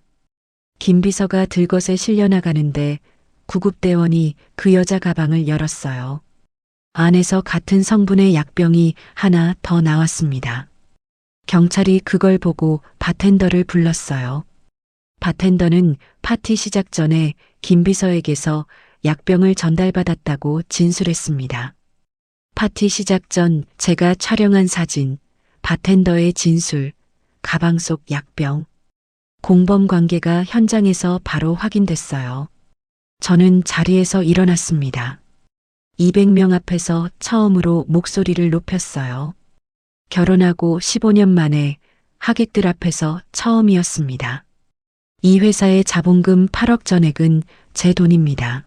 A: 김 비서가 들것에 실려나가는데 구급대원이 그 여자 가방을 열었어요. 안에서 같은 성분의 약병이 하나 더 나왔습니다. 경찰이 그걸 보고 바텐더를 불렀어요. 바텐더는 파티 시작 전에 김 비서에게서 약병을 전달받았다고 진술했습니다. 파티 시작 전 제가 촬영한 사진, 바텐더의 진술, 가방 속 약병. 공범 관계가 현장에서 바로 확인됐어요. 저는 자리에서 일어났습니다. 200명 앞에서 처음으로 목소리를 높였어요. 결혼하고 15년 만에 하객들 앞에서 처음이었습니다. 이 회사의 자본금 8억 전액은 제 돈입니다.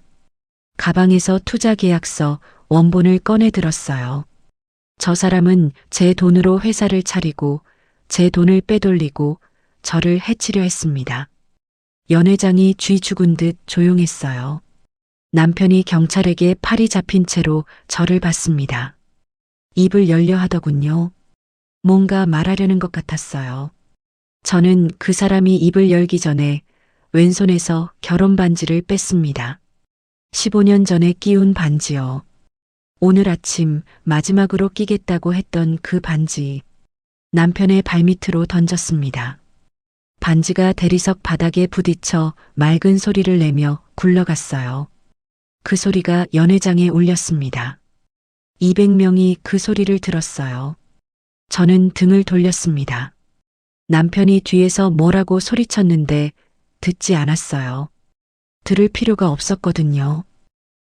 A: 가방에서 투자 계약서 원본을 꺼내 들었어요. 저 사람은 제 돈으로 회사를 차리고 제 돈을 빼돌리고 저를 해치려 했습니다. 연 회장이 쥐 죽은 듯 조용했어요. 남편이 경찰에게 팔이 잡힌 채로 저를 봤습니다. 입을 열려 하더군요. 뭔가 말하려는 것 같았어요. 저는 그 사람이 입을 열기 전에 왼손에서 결혼 반지를 뺐습니다. 15년 전에 끼운 반지요. 오늘 아침 마지막으로 끼겠다고 했던 그 반지. 남편의 발밑으로 던졌습니다. 반지가 대리석 바닥에 부딪혀 맑은 소리를 내며 굴러갔어요. 그 소리가 연회장에 울렸습니다. 200명이 그 소리를 들었어요. 저는 등을 돌렸습니다. 남편이 뒤에서 뭐라고 소리쳤는데 듣지 않았어요. 들을 필요가 없었거든요.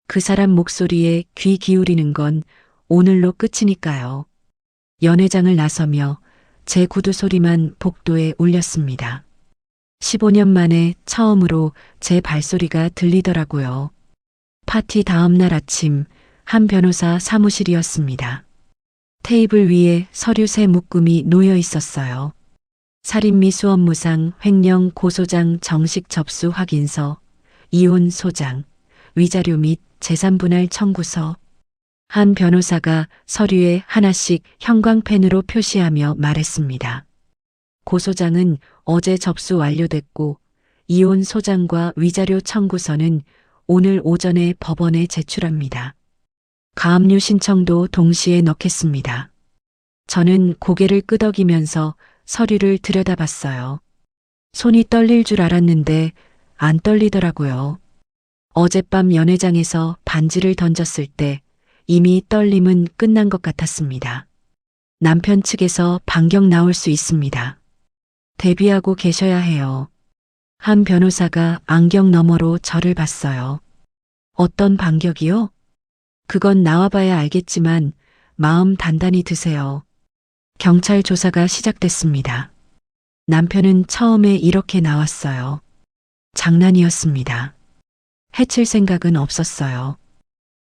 A: 그 사람 목소리에 귀 기울이는 건 오늘로 끝이니까요. 연회장을 나서며 제 구두 소리만 복도에 울렸습니다. 15년 만에 처음으로 제 발소리가 들리더라고요. 파티 다음 날 아침 한 변호사 사무실이었습니다. 테이블 위에 서류 세 묶음이 놓여 있었어요. 살인미수 업무상 횡령 고소장 정식 접수 확인서, 이혼 소장, 위자료 및 재산분할 청구서. 한 변호사가 서류에 하나씩 형광펜으로 표시하며 말했습니다. 고소장은 어제 접수 완료됐고 이혼 소장과 위자료 청구서는 오늘 오전에 법원에 제출합니다. 가압류 신청도 동시에 넣겠습니다. 저는 고개를 끄덕이면서 서류를 들여다봤어요. 손이 떨릴 줄 알았는데 안 떨리더라고요. 어젯밤 연회장에서 반지를 던졌을 때 이미 떨림은 끝난 것 같았습니다. 남편 측에서 반격 나올 수 있습니다. 대비하고 계셔야 해요. 한 변호사가 안경 너머로 저를 봤어요. 어떤 반격이요? 그건 나와봐야 알겠지만 마음 단단히 드세요. 경찰 조사가 시작됐습니다. 남편은 처음에 이렇게 나왔어요. 장난이었습니다. 해칠 생각은 없었어요.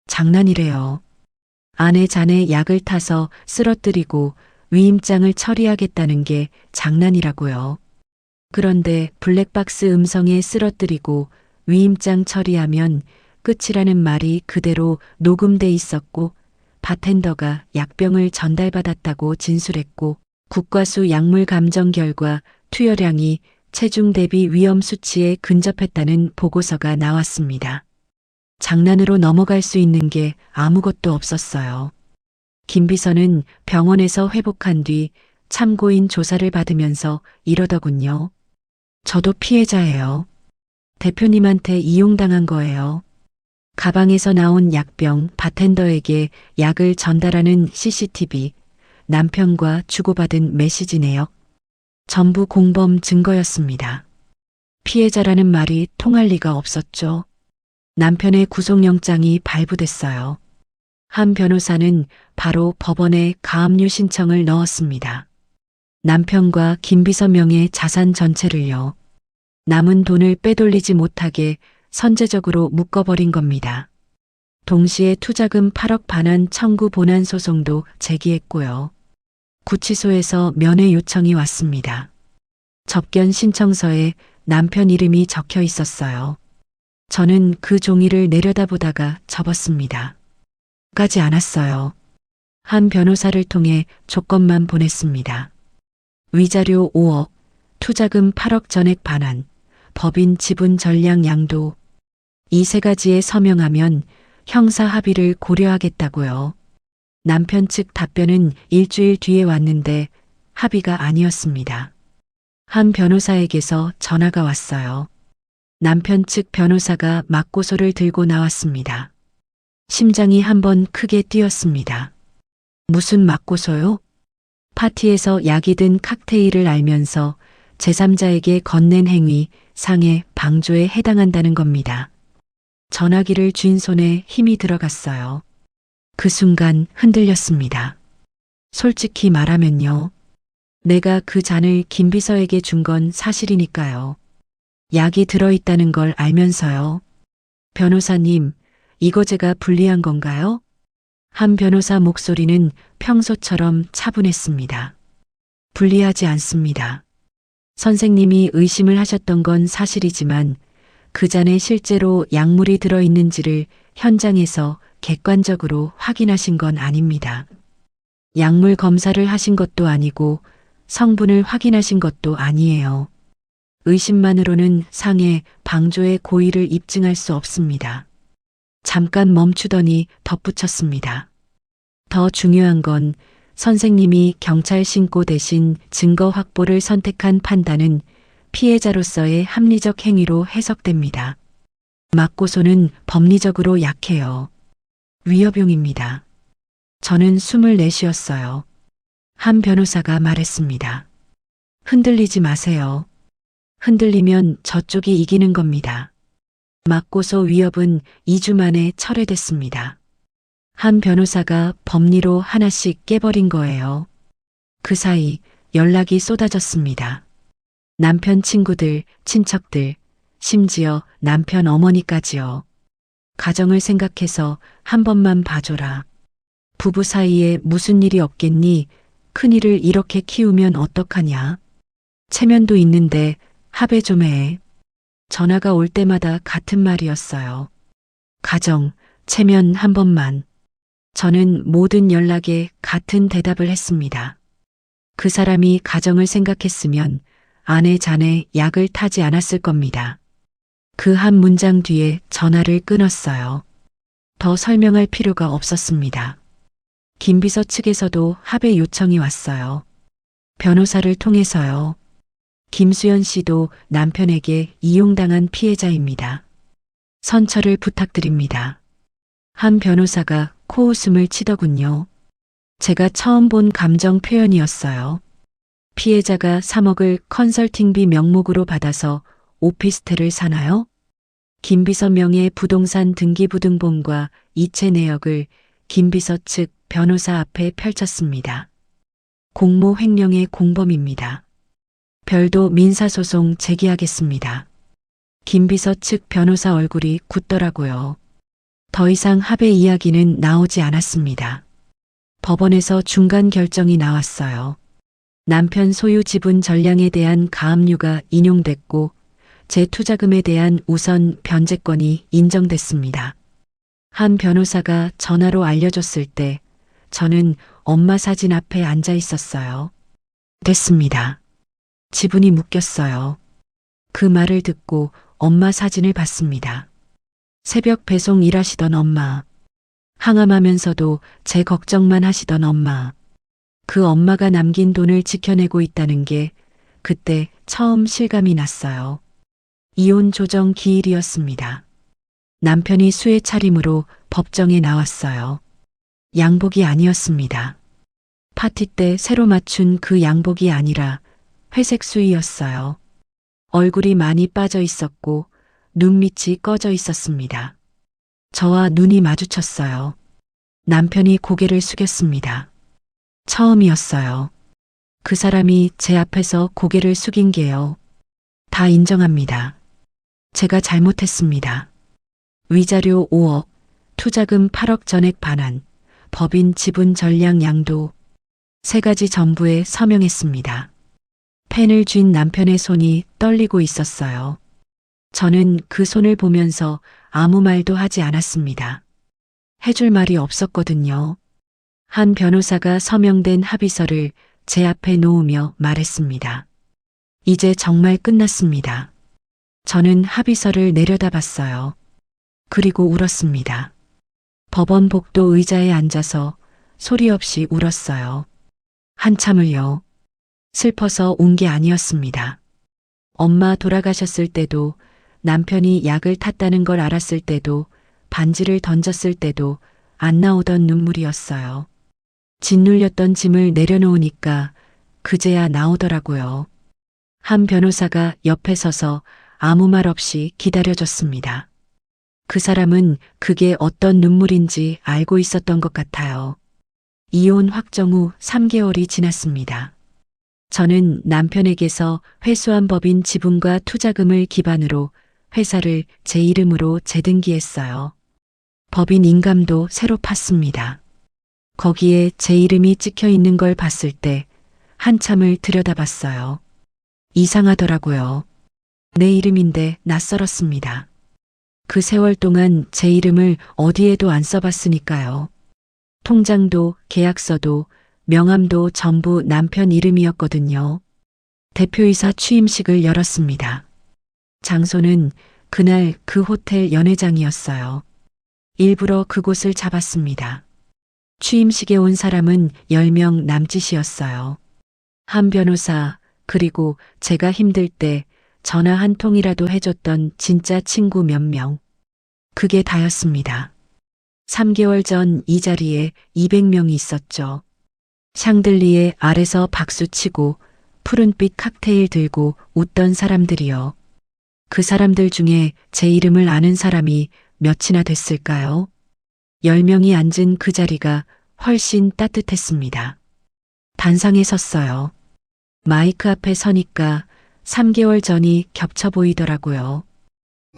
A: 장난이래요. 아내 잔에 약을 타서 쓰러뜨리고 위임장을 처리하겠다는 게 장난이라고요. 그런데 블랙박스 음성에 쓰러뜨리고 위임장 처리하면 끝이라는 말이 그대로 녹음돼 있었고 바텐더가 약병을 전달받았다고 진술했고 국과수 약물 감정 결과 투여량이 체중 대비 위험 수치에 근접했다는 보고서가 나왔습니다. 장난으로 넘어갈 수 있는 게 아무것도 없었어요. 김 비서는 병원에서 회복한 뒤 참고인 조사를 받으면서 이러더군요. 저도 피해자예요. 대표님한테 이용당한 거예요. 가방에서 나온 약병 바텐더에게 약을 전달하는 CCTV, 남편과 주고받은 메시지 내역. 전부 공범 증거였습니다. 피해자라는 말이 통할 리가 없었죠. 남편의 구속영장이 발부됐어요. 한 변호사는 바로 법원에 가압류 신청을 넣었습니다. 남편과 김비서 명의 자산 전체를요. 남은 돈을 빼돌리지 못하게 선제적으로 묶어버린 겁니다. 동시에 투자금 8억 반환 청구 본안 소송도 제기했고요. 구치소에서 면회 요청이 왔습니다. 접견 신청서에 남편 이름이 적혀 있었어요. 저는 그 종이를 내려다보다가 접었습니다. 까지 않았어요. 한 변호사를 통해 조건만 보냈습니다. 위자료 5억, 투자금 8억 전액 반환, 법인 지분 전량 양도. 이 세 가지에 서명하면 형사 합의를 고려하겠다고요. 남편 측 답변은 일주일 뒤에 왔는데 합의가 아니었습니다. 한 변호사에게서 전화가 왔어요. 남편 측 변호사가 맞고소를 들고 나왔습니다. 심장이 한번 크게 뛰었습니다. 무슨 맞고소요? 파티에서 약이 든 칵테일을 알면서 제3자에게 건넨 행위, 상해, 방조에 해당한다는 겁니다. 전화기를 쥔 손에 힘이 들어갔어요. 그 순간 흔들렸습니다. 솔직히 말하면요. 내가 그 잔을 김비서에게 준 건 사실이니까요. 약이 들어있다는 걸 알면서요. 변호사님, 이거 제가 불리한 건가요? 한 변호사 목소리는 평소처럼 차분했습니다. 불리하지 않습니다. 선생님이 의심을 하셨던 건 사실이지만 그 잔에 실제로 약물이 들어있는지를 현장에서 객관적으로 확인하신 건 아닙니다. 약물 검사를 하신 것도 아니고 성분을 확인하신 것도 아니에요. 의심만으로는 상해, 방조의 고의를 입증할 수 없습니다. 잠깐 멈추더니 덧붙였습니다. 더 중요한 건 선생님이 경찰 신고 대신 증거 확보를 선택한 판단은 피해자로서의 합리적 행위로 해석됩니다. 맞고소는 법리적으로 약해요. 위협용입니다. 저는 숨을 내쉬었어요. 한 변호사가 말했습니다. 흔들리지 마세요. 흔들리면 저쪽이 이기는 겁니다. 맞고소 위협은 2주 만에 철회됐습니다. 한 변호사가 법리로 하나씩 깨버린 거예요. 그 사이 연락이 쏟아졌습니다. 남편 친구들, 친척들, 심지어 남편 어머니까지요. 가정을 생각해서 한 번만 봐줘라. 부부 사이에 무슨 일이 없겠니? 큰일을 이렇게 키우면 어떡하냐? 체면도 있는데 합의 좀 해. 전화가 올 때마다 같은 말이었어요. 가정, 체면 한 번만. 저는 모든 연락에 같은 대답을 했습니다. 그 사람이 가정을 생각했으면 아내 잔에 약을 타지 않았을 겁니다. 그 한 문장 뒤에 전화를 끊었어요. 더 설명할 필요가 없었습니다. 김비서 측에서도 합의 요청이 왔어요. 변호사를 통해서요. 김수연 씨도 남편에게 이용당한 피해자입니다. 선처를 부탁드립니다. 한 변호사가 코웃음을 치더군요. 제가 처음 본 감정 표현이었어요. 피해자가 3억을 컨설팅비 명목으로 받아서 오피스텔을 사나요? 김비서 명의 부동산 등기부등본과 이체 내역을 김비서 측 변호사 앞에 펼쳤습니다. 공모 횡령의 공범입니다. 별도 민사소송 제기하겠습니다. 김비서 측 변호사 얼굴이 굳더라고요. 더 이상 합의 이야기는 나오지 않았습니다. 법원에서 중간 결정이 나왔어요. 남편 소유 지분 전량에 대한 가압류가 인용됐고 재투자금에 대한 우선 변제권이 인정됐습니다. 한 변호사가 전화로 알려줬을 때 저는 엄마 사진 앞에 앉아 있었어요. 됐습니다. 지분이 묶였어요. 그 말을 듣고 엄마 사진을 봤습니다. 새벽 배송 일하시던 엄마. 항암하면서도 제 걱정만 하시던 엄마. 그 엄마가 남긴 돈을 지켜내고 있다는 게 그때 처음 실감이 났어요. 이혼 조정 기일이었습니다. 남편이 수혜 차림으로 법정에 나왔어요. 양복이 아니었습니다. 파티 때 새로 맞춘 그 양복이 아니라 회색 수의였어요. 얼굴이 많이 빠져 있었고 눈밑이 꺼져 있었습니다. 저와 눈이 마주쳤어요. 남편이 고개를 숙였습니다. 처음이었어요. 그 사람이 제 앞에서 고개를 숙인 게요. 다 인정합니다. 제가 잘못했습니다. 위자료 5억, 투자금 8억 전액 반환, 법인 지분 전량 양도, 세 가지 전부에 서명했습니다. 펜을 쥔 남편의 손이 떨리고 있었어요. 저는 그 손을 보면서 아무 말도 하지 않았습니다. 해줄 말이 없었거든요. 한 변호사가 서명된 합의서를 제 앞에 놓으며 말했습니다. 이제 정말 끝났습니다. 저는 합의서를 내려다봤어요. 그리고 울었습니다. 법원 복도 의자에 앉아서 소리 없이 울었어요. 한참을요. 슬퍼서 운 게 아니었습니다. 엄마 돌아가셨을 때도, 남편이 약을 탔다는 걸 알았을 때도, 반지를 던졌을 때도 안 나오던 눈물이었어요. 짓눌렸던 짐을 내려놓으니까 그제야 나오더라고요. 한 변호사가 옆에 서서 아무 말 없이 기다려줬습니다. 그 사람은 그게 어떤 눈물인지 알고 있었던 것 같아요. 이혼 확정 후 3개월이 지났습니다. 저는 남편에게서 회수한 법인 지분과 투자금을 기반으로 회사를 제 이름으로 재등기했어요. 법인 인감도 새로 팠습니다. 거기에 제 이름이 찍혀 있는 걸 봤을 때 한참을 들여다봤어요. 이상하더라고요. 내 이름인데 낯설었습니다. 그 세월 동안 제 이름을 어디에도 안 써봤으니까요. 통장도 계약서도 명함도 전부 남편 이름이었거든요. 대표이사 취임식을 열었습니다. 장소는 그날 그 호텔 연회장이었어요. 일부러 그곳을 잡았습니다. 취임식에 온 사람은 10명 남짓이었어요. 한 변호사, 그리고 제가 힘들 때 전화 한 통이라도 해줬던 진짜 친구 몇 명. 그게 다였습니다. 3개월 전 이 자리에 200명이 있었죠. 샹들리에 아래서 박수치고 푸른빛 칵테일 들고 웃던 사람들이요. 그 사람들 중에 제 이름을 아는 사람이 몇이나 됐을까요? 10명이 앉은 그 자리가 훨씬 따뜻했습니다. 단상에 섰어요. 마이크 앞에 서니까 3개월 전이 겹쳐 보이더라고요.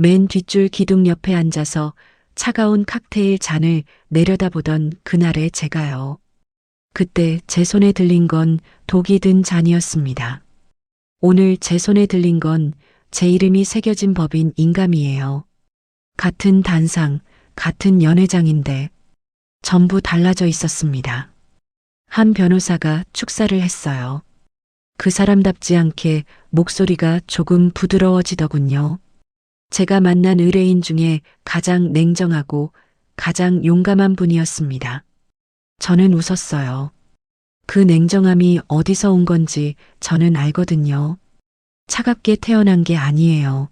A: 맨 뒷줄 기둥 옆에 앉아서 차가운 칵테일 잔을 내려다보던 그날의 제가요. 그때 제 손에 들린 건 독이 든 잔이었습니다. 오늘 제 손에 들린 건 제 이름이 새겨진 법인 인감이에요. 같은 단상, 같은 연회장인데 전부 달라져 있었습니다. 한 변호사가 축사를 했어요. 그 사람답지 않게 목소리가 조금 부드러워지더군요. 제가 만난 의뢰인 중에 가장 냉정하고 가장 용감한 분이었습니다. 저는 웃었어요. 그 냉정함이 어디서 온 건지 저는 알거든요. 차갑게 태어난 게 아니에요.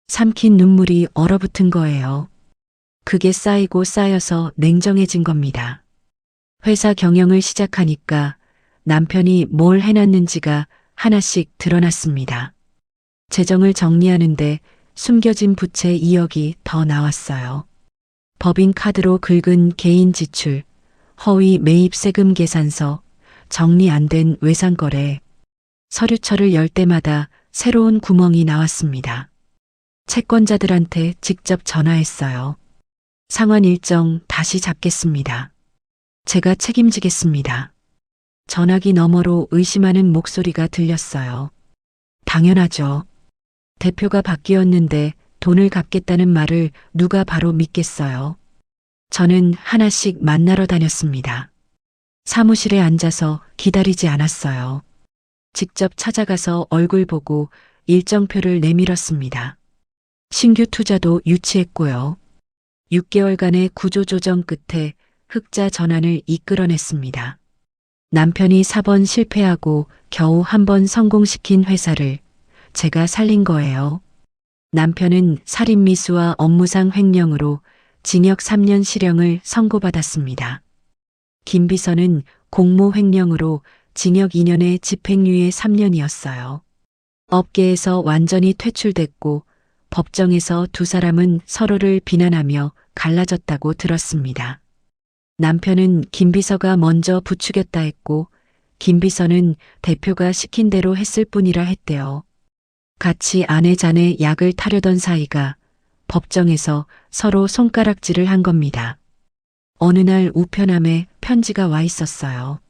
A: 삼킨 눈물이 얼어붙은 거예요. 그게 쌓이고 쌓여서 냉정해진 겁니다. 회사 경영을 시작하니까 남편이 뭘 해놨는지가 하나씩 드러났습니다. 재정을 정리하는데 숨겨진 부채 2억이 더 나왔어요. 법인 카드로 긁은 개인 지출, 허위 매입 세금 계산서, 정리 안 된 외상거래, 서류처를 열 때마다 새로운 구멍이 나왔습니다. 채권자들한테 직접 전화했어요. 상환 일정 다시 잡겠습니다. 제가 책임지겠습니다. 전화기 너머로 의심하는 목소리가 들렸어요. 당연하죠. 대표가 바뀌었는데 돈을 갚겠다는 말을 누가 바로 믿겠어요. 저는 하나씩 만나러 다녔습니다. 사무실에 앉아서 기다리지 않았어요. 직접 찾아가서 얼굴 보고 일정표를 내밀었습니다. 신규 투자도 유치했고요. 6개월간의 구조조정 끝에 흑자 전환을 이끌어냈습니다. 남편이 4번 실패하고 겨우 한 번 성공시킨 회사를 제가 살린 거예요. 남편은 살인미수와 업무상 횡령으로 징역 3년 실형을 선고받았습니다. 김 비서는 공모 횡령으로 징역 2년에 집행유예 3년이었어요. 업계에서 완전히 퇴출됐고 법정에서 두 사람은 서로를 비난하며 갈라졌다고 들었습니다. 남편은 김비서가 먼저 부추겼다 했고 김비서는 대표가 시킨 대로 했을 뿐이라 했대요. 같이 아내 잔에 약을 타려던 사이가 법정에서 서로 손가락질을 한 겁니다. 어느 날 우편함에 편지가 와 있었어요.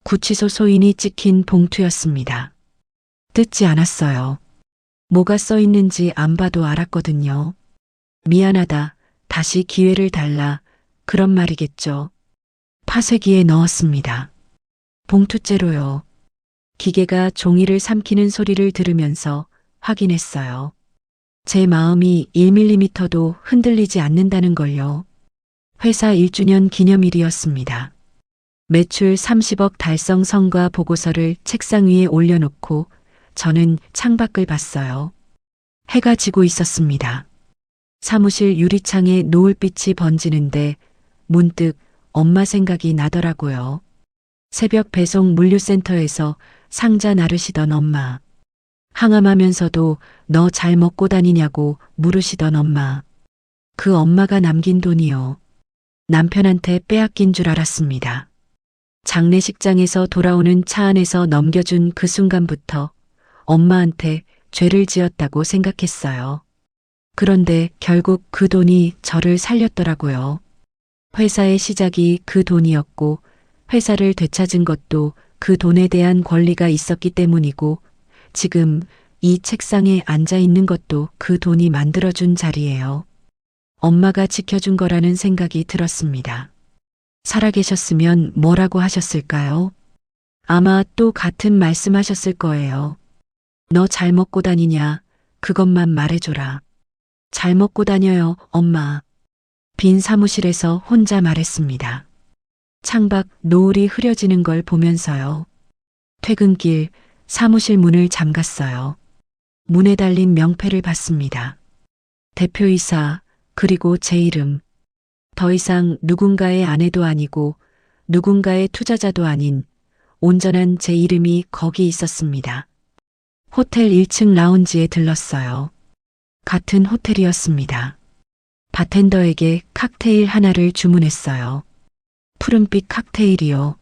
A: 구치소 소인이 찍힌 봉투였습니다. 뜯지 않았어요. 뭐가 써 있는지 안 봐도 알았거든요. 미안하다. 다시 기회를 달라. 그런 말이겠죠. 파쇄기에 넣었습니다. 봉투째로요. 기계가 종이를 삼키는 소리를 들으면서 확인했어요. 제 마음이 1mm도 흔들리지 않는다는 걸요. 회사 1주년 기념일이었습니다. 매출 30억 달성 성과 보고서를 책상 위에 올려놓고 저는 창밖을 봤어요. 해가 지고 있었습니다. 사무실 유리창에 노을빛이 번지는데 문득 엄마 생각이 나더라고요. 새벽 배송 물류센터에서 상자 나르시던 엄마. 항암하면서도 너 잘 먹고 다니냐고 물으시던 엄마. 그 엄마가 남긴 돈이요. 남편한테 빼앗긴 줄 알았습니다. 장례식장에서 돌아오는 차 안에서 넘겨준 그 순간부터 엄마한테 죄를 지었다고 생각했어요. 그런데 결국 그 돈이 저를 살렸더라고요. 회사의 시작이 그 돈이었고 회사를 되찾은 것도 그 돈에 대한 권리가 있었기 때문이고 지금 이 책상에 앉아 있는 것도 그 돈이 만들어준 자리예요. 엄마가 지켜준 거라는 생각이 들었습니다. 살아계셨으면 뭐라고 하셨을까요? 아마 또 같은 말씀하셨을 거예요. 너 잘 먹고 다니냐? 그것만 말해줘라. 잘 먹고 다녀요, 엄마. 빈 사무실에서 혼자 말했습니다. 창밖 노을이 흐려지는 걸 보면서요. 퇴근길 사무실 문을 잠갔어요. 문에 달린 명패를 봤습니다. 대표이사, 그리고 제 이름. 더 이상 누군가의 아내도 아니고 누군가의 투자자도 아닌 온전한 제 이름이 거기 있었습니다. 호텔 1층 라운지에 들렀어요. 같은 호텔이었습니다. 바텐더에게 칵테일 하나를 주문했어요. 푸른빛 칵테일이요.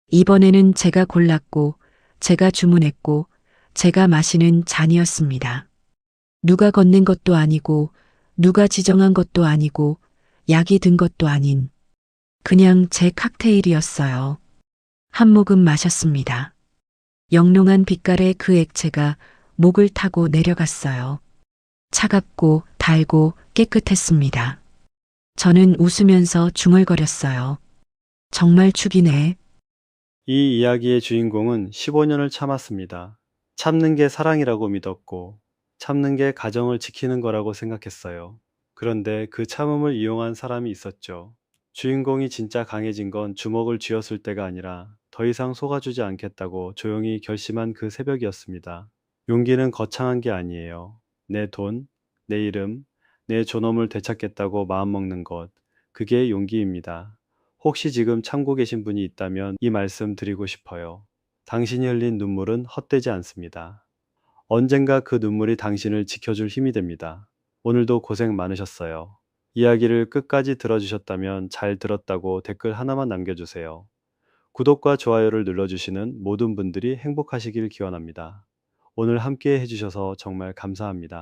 A: 이번에는 제가 골랐고 제가 주문했고 제가 마시는 잔이었습니다. 누가 건넨 것도 아니고 누가 지정한 것도 아니고 약이 든 것도 아닌 그냥 제 칵테일이었어요. 한 모금 마셨습니다. 영롱한 빛깔의 그 액체가 목을 타고 내려갔어요. 차갑고 달고 깨끗했습니다. 저는 웃으면서 중얼거렸어요. 정말 죽이네.
B: 이 이야기의 주인공은 15년을 참았습니다. 참는 게 사랑이라고 믿었고, 참는 게 가정을 지키는 거라고 생각했어요. 그런데 그 참음을 이용한 사람이 있었죠. 주인공이 진짜 강해진 건 주먹을 쥐었을 때가 아니라 더 이상 속아주지 않겠다고 조용히 결심한 그 새벽이었습니다. 용기는 거창한 게 아니에요. 내 돈, 내 이름, 내 존엄을 되찾겠다고 마음먹는 것, 그게 용기입니다. 혹시 지금 참고 계신 분이 있다면 이 말씀 드리고 싶어요. 당신이 흘린 눈물은 헛되지 않습니다. 언젠가 그 눈물이 당신을 지켜줄 힘이 됩니다. 오늘도 고생 많으셨어요. 이야기를 끝까지 들어주셨다면 잘 들었다고 댓글 하나만 남겨주세요. 구독과 좋아요를 눌러주시는 모든 분들이 행복하시길 기원합니다. 오늘 함께 해주셔서 정말 감사합니다.